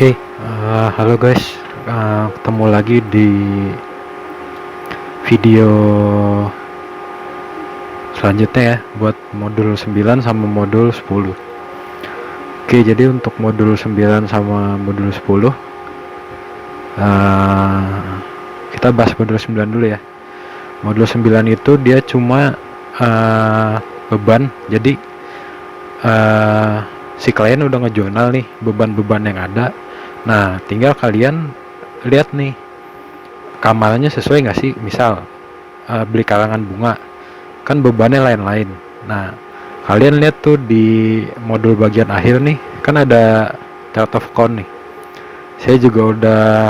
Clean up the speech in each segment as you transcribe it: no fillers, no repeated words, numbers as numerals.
Halo guys, ketemu lagi di video selanjutnya ya, buat modul 9 sama modul 10. Jadi untuk modul 9 sama modul 10, kita bahas modul 9 dulu ya. Modul 9 itu dia cuma beban, jadi si klien udah ngejurnal nih beban-beban yang ada. Nah, tinggal kalian lihat nih kamarnya sesuai nggak sih. Misal beli karangan bunga, kan bebannya lain-lain. Nah, kalian lihat tuh di modul bagian akhir nih, kan ada chart of count nih. Saya juga udah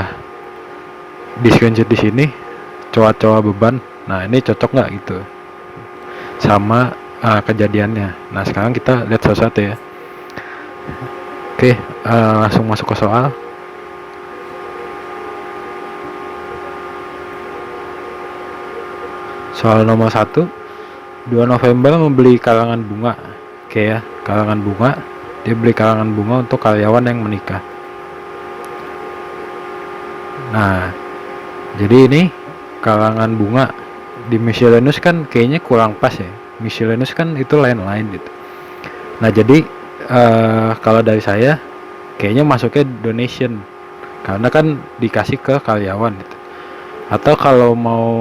di screenshot di sini, coa-coa beban. Nah, ini cocok nggak gitu sama kejadiannya. Nah, sekarang kita lihat satu-satu ya. Langsung masuk ke soal. Soal nomor 1, 2 November membeli karangan bunga. Ya, karangan bunga. Dia beli karangan bunga untuk karyawan yang menikah. Nah, jadi ini karangan bunga di miscellaneous kan kayaknya kurang pas ya. Miscellaneous kan itu lain-lain gitu. Nah, jadi kalau dari saya kayaknya masuknya donation, karena kan dikasih ke karyawan gitu. Atau kalau mau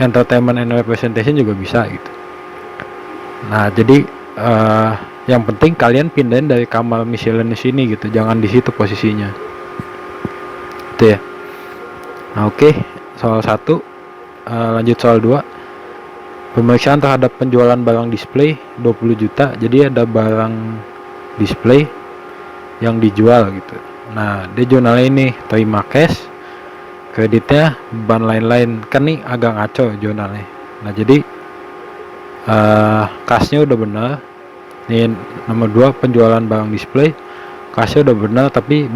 entertainment and representation juga bisa gitu. Nah, jadi yang penting kalian pindahin dari kamar miscellaneous ini gitu, jangan di situ posisinya. Itu ya. Nah, soal 1. Lanjut soal 2. Pemeriksaan terhadap penjualan barang display 20 juta. Jadi ada barang display yang dijual gitu. Nah, dia jurnalnya ini terima cash, kreditnya, beban lain-lain. Kan nih agak ngaco jurnalnya. Nah, jadi kasnya udah benar. Nih nomor 2, penjualan barang display, kasnya udah benar, tapi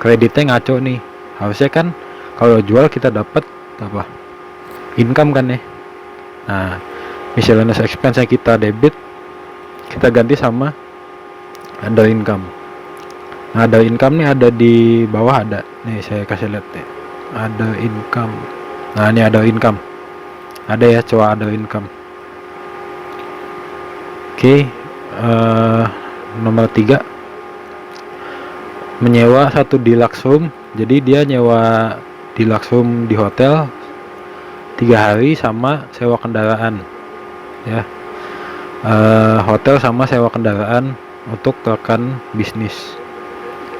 kreditnya ngaco nih. Harusnya kan kalau jual kita dapat apa? Income kan ya. Nah, miscellaneous expense yang kita debit, kita ganti sama other income. Nah, other income nih ada di bawah, ada nih, saya kasih lihat nih, ada income. Nah, ini ada income, ada ya, coba ada income. Nomor 3, menyewa satu deluxe room. Jadi dia nyewa deluxe room di hotel 3 hari sama sewa kendaraan ya. Hotel sama sewa kendaraan untuk rekan bisnis.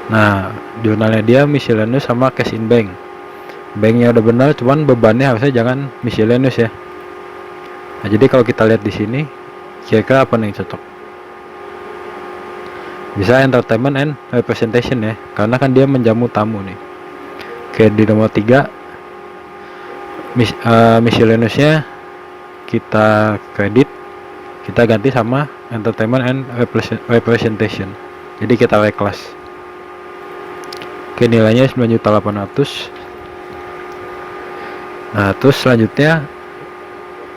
Nah, jurnalnya dia miscellaneous sama cash in bank. Banknya udah benar, cuman bebannya harusnya jangan miscellaneous ya. Nah, jadi kalau kita lihat di sini, kira-kira apa nih cocok? Bisa entertainment and representation ya, karena kan dia menjamu tamu nih. Di nomor 3, miscellaneousnya kita kredit, kita ganti sama entertainment and representation. Jadi kita reclass. Nilainya 9.800.000. Nah, terus selanjutnya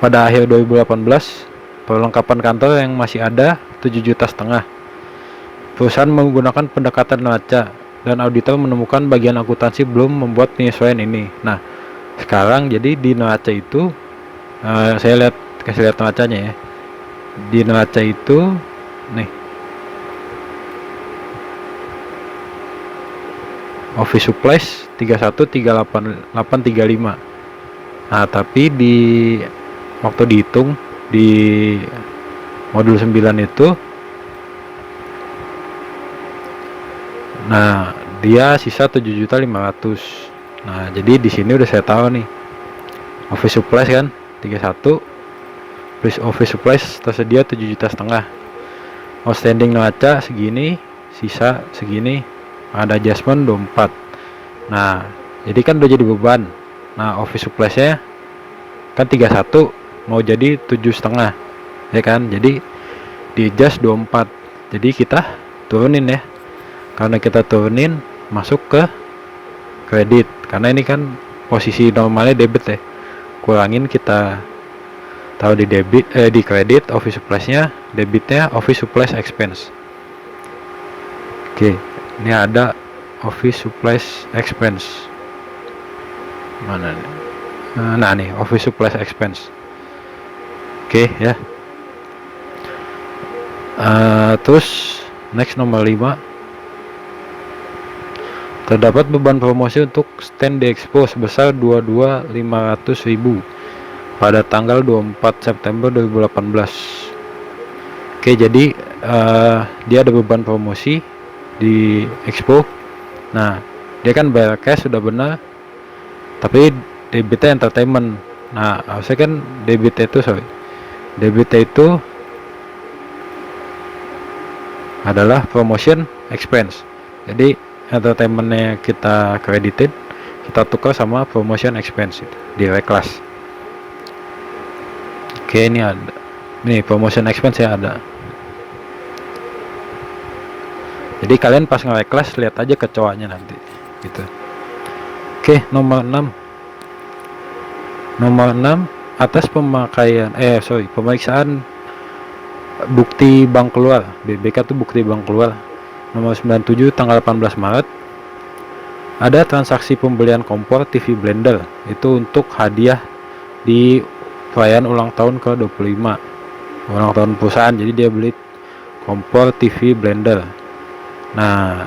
pada akhir 2018, perlengkapan kantor yang masih ada 7,5 juta. Perusahaan menggunakan pendekatan neraca dan auditor menemukan bagian akuntansi belum membuat penyesuaian ini. Nah, sekarang jadi di neraca itu, saya kasih lihat neracanya ya. Di neraca itu nih, office supplies 313835. Nah, tapi di waktu dihitung di modul 9 itu, nah dia sisa 7.500.000. Nah, jadi di sini udah saya tahu nih, office supplies kan 31, plus office supplies tersedia 7,5 juta. Outstanding neraca segini, sisa segini, ada adjustment 24. Nah, jadi kan udah jadi beban. Nah, office suppliesnya kan 31 mau jadi 7,5 ya kan, jadi di adjust 24. Jadi kita turunin ya, karena kita turunin masuk ke kredit, karena ini kan posisi normalnya debit ya, kurangin kita taruh di debit, di kredit office supplies nya, debitnya office supplies expense. Ini ada office supplies expense. Mana nih? Nah nih, office supplies expense. Oke ya. Terus next nomor 5, terdapat beban promosi untuk stand di Expo sebesar 22.500.000 pada tanggal 24 September 2018. Oke, jadi dia ada beban promosi di Expo. Nah, dia kan bayar cash sudah benar, tapi debitnya entertainment. Nah, harusnya kan debitnya itu adalah promotion expense. Jadi entertainmentnya kita kreditin, kita tukar sama promotion expense itu di reclass. Oke, ini ada nih promotion expense ya ada. Jadi kalian pas nge-reclass lihat aja kecoanya nanti gitu. Oke, nomor 6 atas pemeriksaan bukti bank keluar. BBK tuh bukti bank keluar. Nomor 97 tanggal 18 Maret ada transaksi pembelian kompor TV blender itu untuk hadiah di perayaan ulang tahun ke-25 ulang tahun perusahaan. Jadi dia beli kompor TV blender. Nah,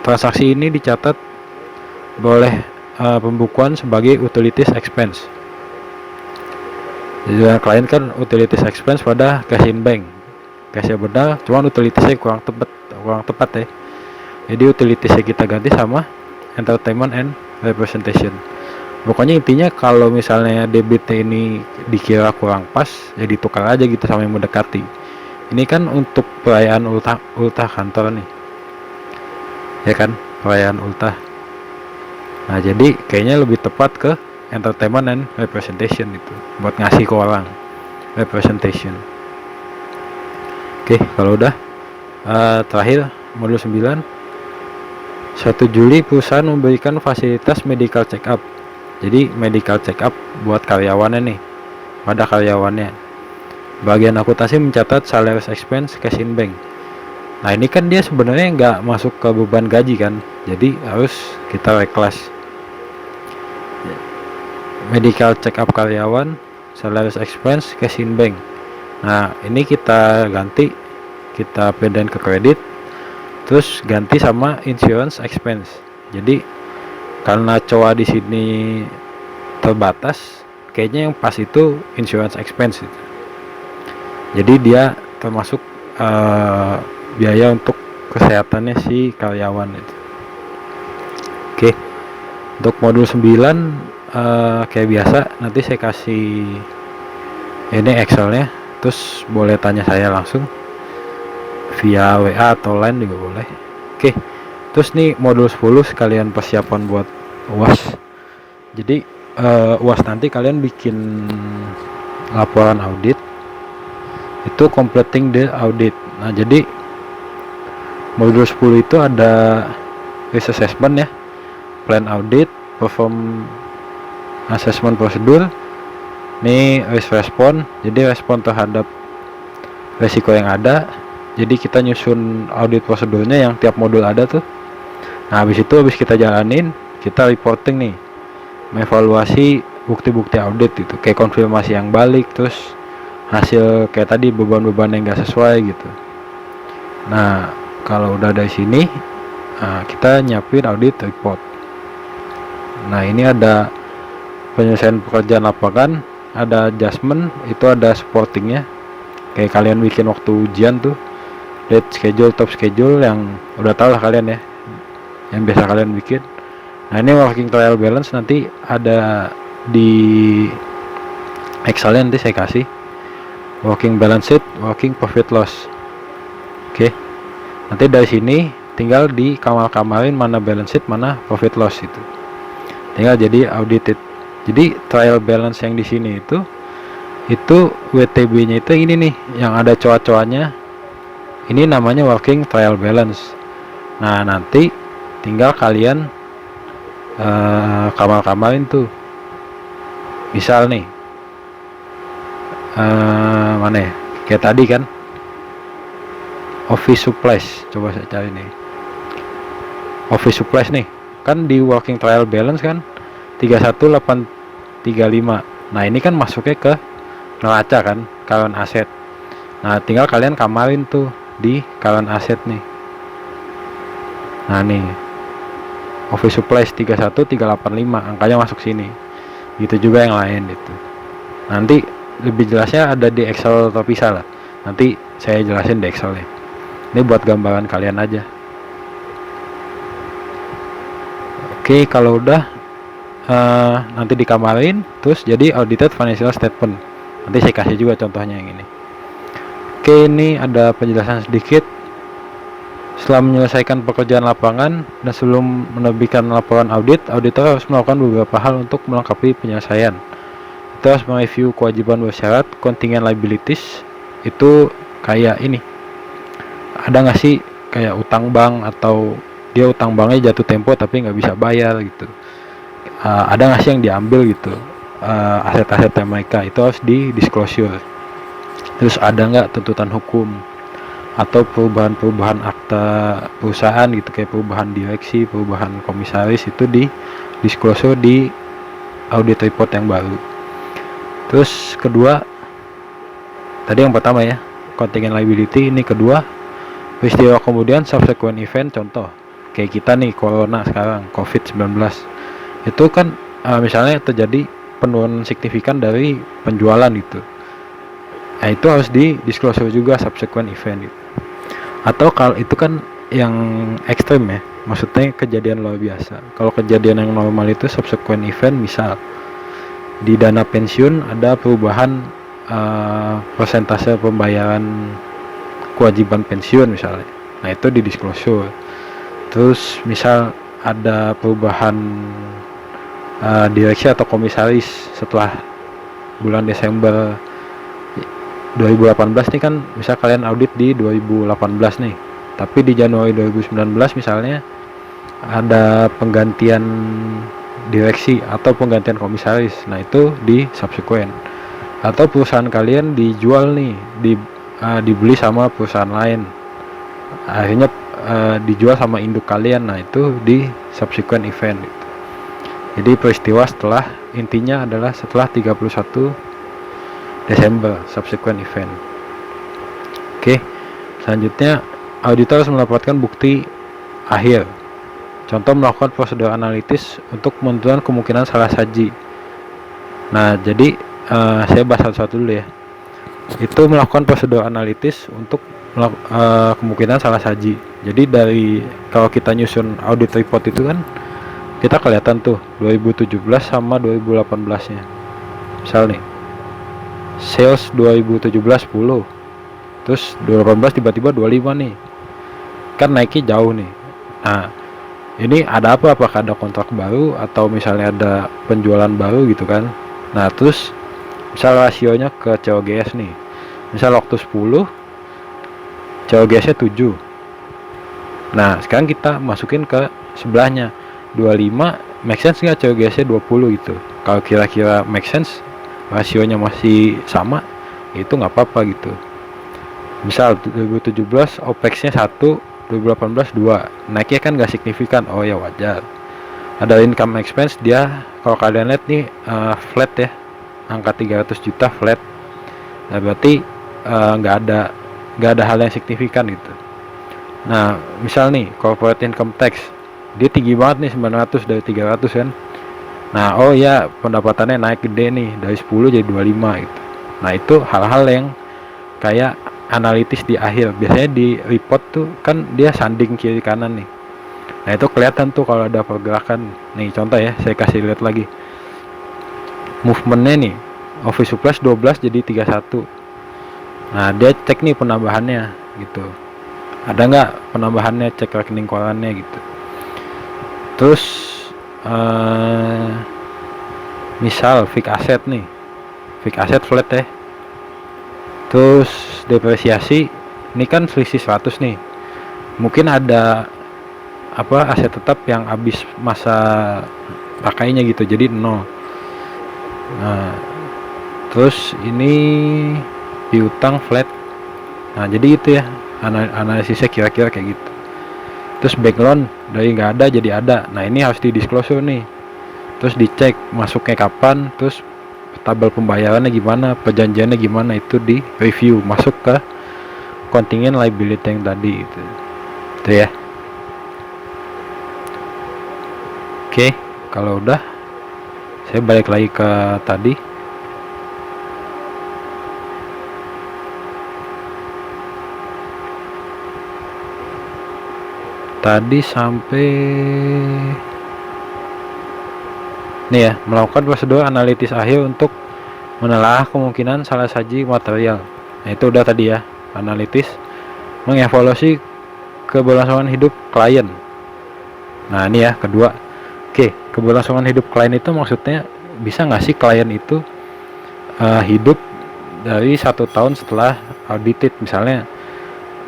transaksi ini dicatat boleh pembukuan sebagai utilities expense. Jadi klien kan utilities expense pada cash in bank, cashnya benar, cuman utilitiesnya kurang tepat ya. Jadi utilitiesnya kita ganti sama entertainment and representation. Pokoknya intinya kalau misalnya debitnya ini dikira kurang pas, ya ditukar aja gitu sama yang mendekati. Ini kan untuk perayaan ultah kantor nih, ya kan, perayaan ultah. Nah, jadi kayaknya lebih tepat ke entertainment and representation itu buat ngasih ke orang representation. Oke, kalau udah terakhir modul 9, 1 Juli perusahaan memberikan fasilitas medical check up. Jadi medical check up buat karyawannya nih, pada karyawannya. Bagian akuntansi mencatat salaries expense cash in bank. Nah, ini kan dia sebenarnya nggak masuk ke beban gaji kan, jadi harus kita reclass. Medical check up karyawan, salaries expense cash in bank. Nah, ini kita ganti, kita pindahin ke kredit, terus ganti sama insurance expense. Jadi karena coa di sini terbatas, kayaknya yang pas itu insurance expense itu. Jadi dia termasuk biaya untuk kesehatannya si karyawan itu. Oke, untuk modul 9 kayak biasa nanti saya kasih ini Excelnya, terus boleh tanya saya langsung via WA atau line juga boleh. Oke, terus nih modul 10 sekalian persiapan buat UAS. Jadi UAS nanti kalian bikin laporan audit itu completing the audit. Nah, jadi modul 10 itu ada risk assessment ya, plan audit, perform assessment prosedur, ini risk response, jadi respon terhadap resiko yang ada. Jadi kita nyusun audit prosedurnya yang tiap modul ada tuh. Nah, habis kita jalanin, kita reporting nih, mengevaluasi bukti-bukti audit itu, kayak konfirmasi yang balik, terus hasil kayak tadi beban-beban yang gak sesuai gitu. Nah, kalau udah dari sini kita nyiapin audit report. Nah, ini ada penyelesaian pekerjaan lapangan, ada adjustment, itu ada supportingnya kayak kalian bikin waktu ujian tuh, date schedule, top schedule, yang udah tau lah kalian ya, yang biasa kalian bikin. Nah, ini working trial balance nanti ada di Excel nanti saya kasih working balance sheet, working profit loss. Oke, nanti dari sini tinggal di kamar-kamarin mana balance sheet, mana profit loss, itu tinggal jadi audited. Jadi trial balance yang di sini itu WTB-nya itu ini nih, yang ada coa-coanya. Ini namanya working trial balance. Nah, nanti tinggal kalian kamar-kamarin tuh. Misal nih, mana ya? Kayak tadi kan, office supplies. Coba saya cari nih. office supplies nih, kan di working trial balance kan 31835. Nah ini kan masuknya ke neraca kan, current aset. Nah tinggal kalian kamarin tuh di current aset nih. Nah nih office supplies 31385, angkanya masuk sini. Gitu juga yang lain gitu. Nanti lebih jelasnya ada di Excel terpisah lah. Nanti saya jelasin di Excel ya. Ini buat gambaran kalian aja. Oke, kalau udah nanti dikamarin, terus jadi audited financial statement. Nanti saya kasih juga contohnya yang ini. Oke, ini ada penjelasan sedikit. Setelah menyelesaikan pekerjaan lapangan dan sebelum menerbitkan laporan audit, auditor harus melakukan beberapa hal untuk melengkapi penyelesaian. Kita harus mereview kewajiban bersyarat, contingent liabilities. Itu kayak ini, ada nggak sih kayak utang bank, atau dia utang banknya jatuh tempo tapi nggak bisa bayar gitu. Ada nggak sih yang diambil gitu, aset-asetnya mereka, itu harus di disclosure. Terus ada nggak tuntutan hukum atau perubahan-perubahan akta perusahaan gitu, kayak perubahan direksi, perubahan komisaris, itu di disclosure di audit report yang baru. Terus kedua, tadi yang pertama ya, contingent liability. Ini kedua, peristiwa kemudian subsequent event. Contoh kayak kita nih, corona sekarang, COVID-19, itu kan misalnya terjadi penurunan signifikan dari penjualan gitu. Nah itu harus di disclosure juga subsequent event gitu. Atau kalau itu kan yang ekstrim ya, maksudnya kejadian luar biasa. Kalau kejadian yang normal itu subsequent event, misal di dana pensiun ada perubahan persentase pembayaran kewajiban pensiun misalnya, nah itu di disclosure. Terus misal ada perubahan direksi atau komisaris setelah bulan Desember 2018 nih kan, misal kalian audit di 2018 nih, tapi di Januari 2019 misalnya ada penggantian direksi atau penggantian komisaris, nah itu di subsequent. Atau perusahaan kalian dijual nih, dibeli sama perusahaan lain, akhirnya dijual sama induk kalian, nah itu di subsequent event gitu. Jadi peristiwa setelah, intinya adalah setelah 31 Desember, subsequent event. Oke, selanjutnya auditor harus mendapatkan bukti akhir. Contoh, melakukan prosedur analitis untuk menentukan kemungkinan salah saji. Nah jadi saya bahas satu-satu dulu ya. Itu melakukan prosedur analitis untuk kemungkinan salah saji. Jadi dari, kalau kita nyusun audit report itu kan kita kelihatan tuh 2017 sama 2018 nya. Misal nih, sales 2017 10, terus 2018 tiba-tiba 25 nih, kan naiknya jauh nih. Nah ini ada apa, apakah ada kontrak baru atau misalnya ada penjualan baru gitu kan. Nah terus misal rasionya ke COGS nih, misal waktu 10, COGS nya 7. Nah sekarang kita masukin ke sebelahnya 25, make sense nggak COGS nya 20 gitu. Kalau kira-kira make sense, rasionya masih sama, itu nggak apa-apa gitu. Misal 2017 OPEX nya 1, 2018 2, naiknya kan nggak signifikan, oh ya wajar. Ada income expense, dia kalau kalian lihat nih flat ya, angka 300 juta flat. Nah berarti nggak ada hal yang signifikan gitu. Nah misal nih corporate income tax, dia tinggi banget nih, 900 dari 300 kan. Nah oh ya, pendapatannya naik gede nih, dari 10 jadi 25 gitu. Nah itu hal-hal yang kayak analitis di akhir. Biasanya di report tuh kan dia sanding kiri kanan nih. Nah itu kelihatan tuh kalau ada pergerakan. Nih contoh ya, saya kasih lihat lagi movementnya nih, office supplies 12 jadi 31. Nah dia cek nih penambahannya gitu, ada nggak penambahannya, cek rekening korannya gitu. Terus misal fixed asset nih, fixed asset flat ya. Terus depresiasi, ini kan selisih 100 nih, mungkin ada apa aset tetap yang habis masa pakainya gitu, jadi 0. Nah terus ini piutang flat. Nah jadi itu ya, analisisnya kira-kira kayak gitu. terus bank loan dari nggak ada jadi ada. Nah ini harus di disclosure nih, terus dicek masuknya kapan, terus tabel pembayarannya gimana, perjanjiannya gimana, itu di review masuk ke kontingen liability yang tadi itu ya. Oke, kalau udah saya balik lagi ke tadi. Sampai nih ya, melakukan prosedur analitis akhir untuk menelaah kemungkinan salah saji material. Nah itu udah tadi ya, analitis mengevaluasi keberlangsungan hidup klien. Nah ini ya kedua. Oke, keberlangsungan hidup klien itu maksudnya bisa nggak sih klien itu hidup dari 1 tahun setelah audited, misalnya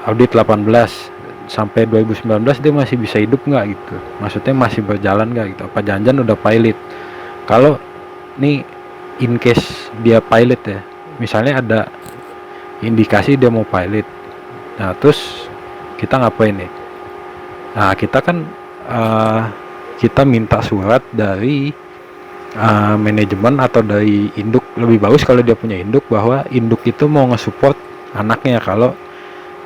audit 18 sampai 2019 dia masih bisa hidup nggak gitu, maksudnya masih berjalan nggak gitu, apa jangan udah pilot. Kalau nih in case dia pilot ya, misalnya ada indikasi dia mau pilot, nah terus kita ngapain nih? Nah kita kan kita minta surat dari manajemen atau dari induk, lebih bagus kalau dia punya induk, bahwa induk itu mau nge-support anaknya kalau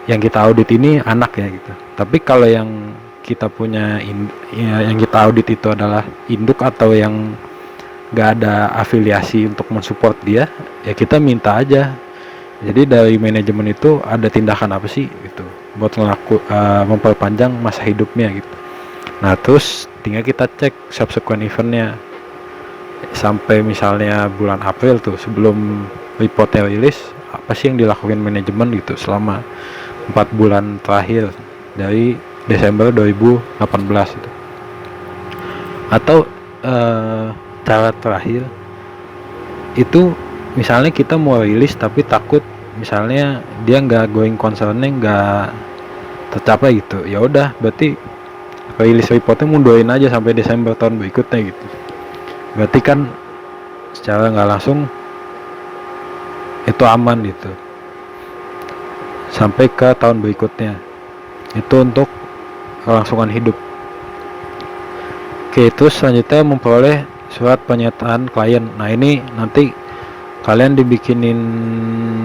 yang kita audit ini anak ya gitu. Tapi kalau yang kita punya yang kita audit itu adalah induk atau yang gak ada afiliasi untuk mensupport dia, ya kita minta aja. Jadi dari manajemen itu ada tindakan apa sih gitu buat memperpanjang masa hidupnya gitu. Nah terus tinggal kita cek subsequent eventnya sampai misalnya bulan April tuh, sebelum reportnya rilis, apa sih yang dilakukan manajemen gitu selama 4 bulan terakhir dari Desember 2018 itu. Atau cara terakhir itu misalnya kita mau rilis tapi takut misalnya dia nggak going concernnya nggak tercapai gitu, ya udah berarti rilis reportnya mundurin aja sampai Desember tahun berikutnya gitu. Berarti kan secara nggak langsung itu aman gitu sampai ke tahun berikutnya. Itu untuk kelangsungan hidup. Oke, itu selanjutnya memperoleh surat pernyataan klien. Nah ini nanti kalian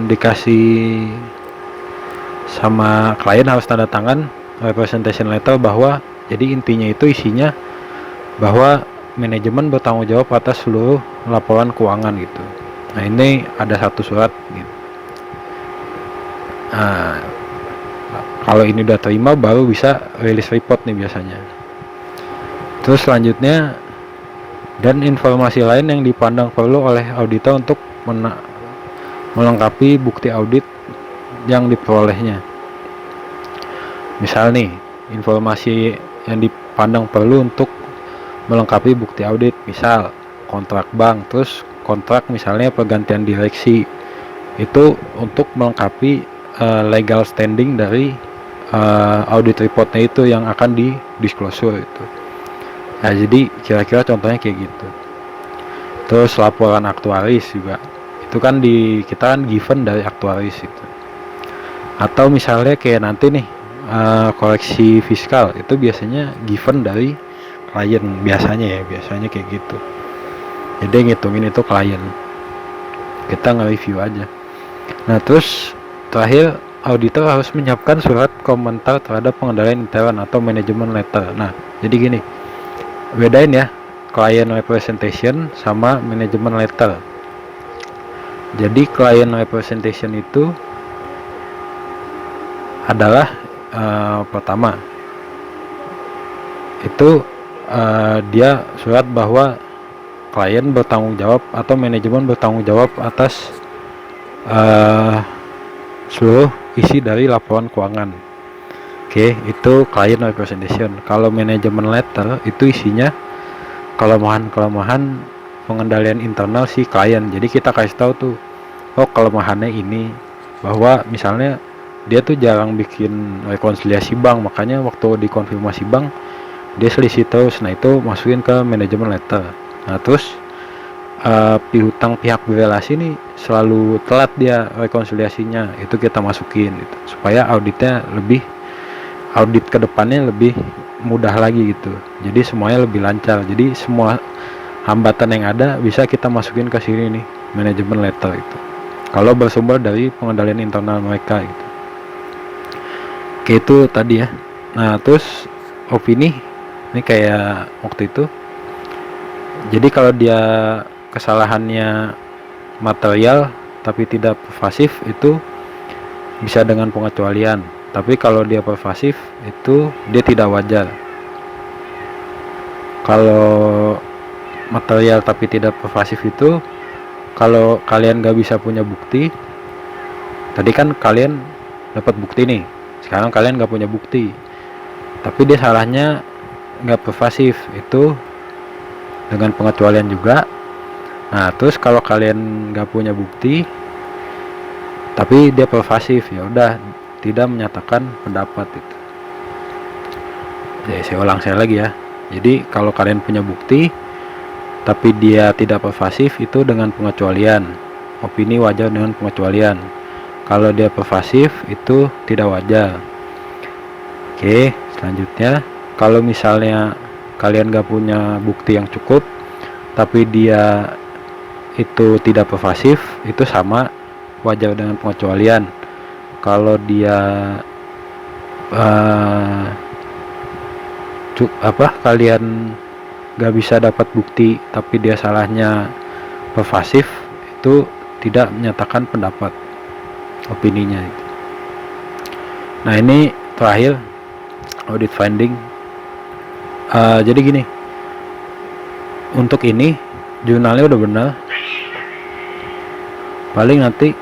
dikasih sama klien, harus tanda tangan representation letter, bahwa jadi intinya itu isinya bahwa manajemen bertanggung jawab atas seluruh laporan keuangan gitu. Nah ini ada satu surat gitu. Nah, kalau ini udah terima baru bisa rilis report nih biasanya. Terus selanjutnya, dan informasi lain yang dipandang perlu oleh auditor untuk melengkapi bukti audit yang diperolehnya. Misal nih, informasi yang dipandang perlu untuk melengkapi bukti audit, misal kontrak bank, terus kontrak misalnya pergantian direksi, itu untuk melengkapi legal standing dari audit reportnya itu yang akan di disclosure itu. Nah jadi kira-kira contohnya kayak gitu. Terus laporan aktuaris juga, itu kan kita kan given dari aktuaris itu. Atau misalnya kayak nanti nih koleksi fiskal, itu biasanya given dari klien biasanya kayak gitu. Jadi ngitungin itu klien, kita nge-review aja. Nah terus terakhir, auditor harus menyiapkan surat komentar terhadap pengendalian intern atau manajemen letter. Nah jadi gini, bedain ya client representation sama manajemen letter. Jadi client representation itu adalah pertama itu dia surat bahwa klien bertanggung jawab atau manajemen bertanggung jawab atas seluruh isi dari laporan keuangan. Oke, itu client representation. Kalau manajemen letter itu isinya kelemahan pengendalian internal si klien. Jadi kita kasih tahu tuh, oh kelemahannya ini, bahwa misalnya dia tuh jarang bikin rekonsiliasi bank, makanya waktu dikonfirmasi bank dia selisih terus. Nah itu masukin ke manajemen letter. Nah terus piutang pihak berelasi nih selalu telat dia rekonsiliasinya, itu kita masukin gitu, supaya audit kedepannya lebih mudah lagi gitu. Jadi semuanya lebih lancar. Jadi semua hambatan yang ada bisa kita masukin ke sini nih, manajemen letter itu. Kalau bersumber dari pengendalian internal mereka gitu. Oke, itu tadi ya. Nah, terus opini ini kayak waktu itu. Jadi kalau dia kesalahannya material tapi tidak pervasif, itu bisa dengan pengecualian. Tapi kalau dia pervasif itu dia tidak wajar. Kalau material tapi tidak pervasif itu, kalau kalian gak bisa punya bukti, tadi kan kalian dapat bukti nih, sekarang kalian gak punya bukti tapi dia salahnya gak pervasif, itu dengan pengecualian juga. Nah, terus kalau kalian gak punya bukti tapi dia pervasif, ya udah tidak menyatakan pendapat itu. Jadi saya ulang saya lagi ya. Jadi kalau kalian punya bukti tapi dia tidak pervasif, itu dengan pengecualian. Opini wajar dengan pengecualian. Kalau dia pervasif itu tidak wajar. Oke, selanjutnya kalau misalnya kalian gak punya bukti yang cukup tapi dia itu tidak pervasif, itu sama wajar dengan pengecualian. Kalau dia kalian gak bisa dapat bukti tapi dia salahnya pervasif, itu tidak menyatakan pendapat, opininya itu. Nah, ini terakhir audit finding. Jadi gini, untuk ini jurnalnya udah benar, paling nanti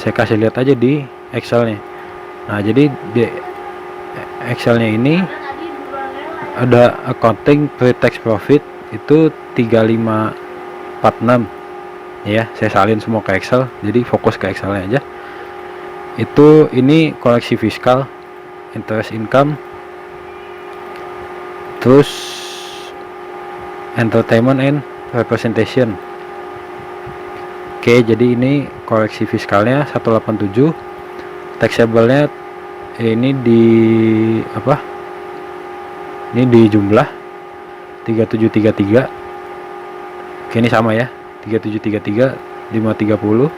saya kasih lihat aja di Excelnya. Nah, jadi di Excelnya ini ada accounting pre-tax profit itu 3546 ya. Saya salin semua ke Excel, jadi fokus ke Excelnya aja. Itu ini koleksi fiskal, interest income, terus entertainment and representation. Oke, jadi ini koleksi fiskalnya 187, taxable-nya ini di ini di jumlah 3733. Oke, ini sama ya, 3733 530.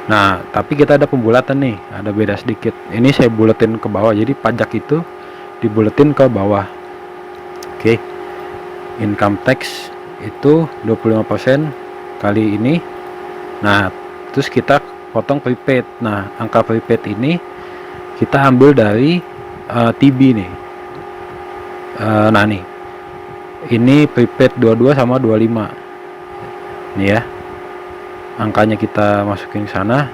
Nah, tapi kita ada pembulatan nih, ada beda sedikit. Ini saya buletin ke bawah, jadi pajak itu dibuletin ke bawah. Oke, income tax itu 25% kali ini. Nah, terus kita potong prepaid. Nah, angka prepaid ini kita ambil dari TB nih. Nah nih, ini prepaid 22 sama 25 nih ya, angkanya kita masukin ke sana.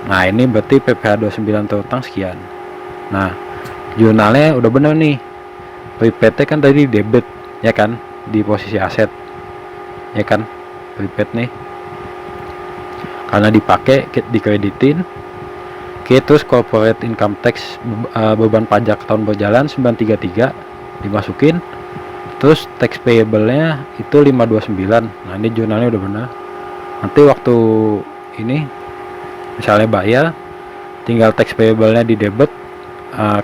Nah, ini berarti PPh 29 terutang sekian. Nah, jurnalnya udah bener nih, prepaidnya kan tadi debit ya kan, di posisi aset ya kan, prepaid nih karena dipakai dikreditin. Oke, terus corporate income tax, beban pajak tahun berjalan 933 dimasukin. Terus tax payable nya itu 529. Nah, ini jurnalnya udah benar. Nanti waktu ini misalnya bayar, tinggal tax payable nya di debit,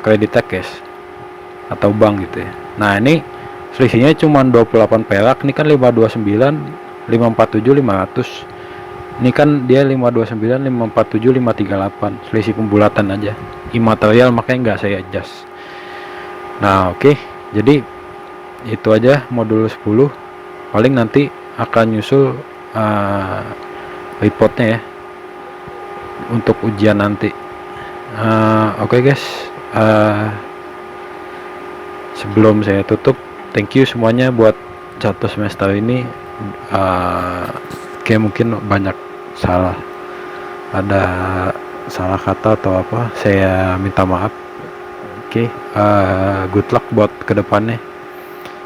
kreditnya cash atau bank gitu ya. Nah, ini selisihnya cuma 28 perak. Ini kan 529 547 500. Ini kan dia 529 547 538, selisih pembulatan aja, imaterial, makanya nggak saya adjust. Nah, oke, jadi itu aja modul 10. Paling nanti akan nyusul reportnya ya untuk ujian nanti. Oke guys, sebelum saya tutup, thank you semuanya buat satu semester ini. Kayak mungkin banyak ada salah kata atau apa, saya minta maaf. Oke, good luck buat kedepannya,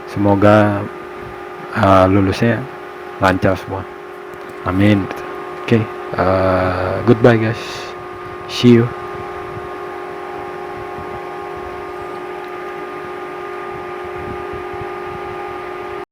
semoga lulusnya lancar semua, amin. Oke, goodbye guys, see you.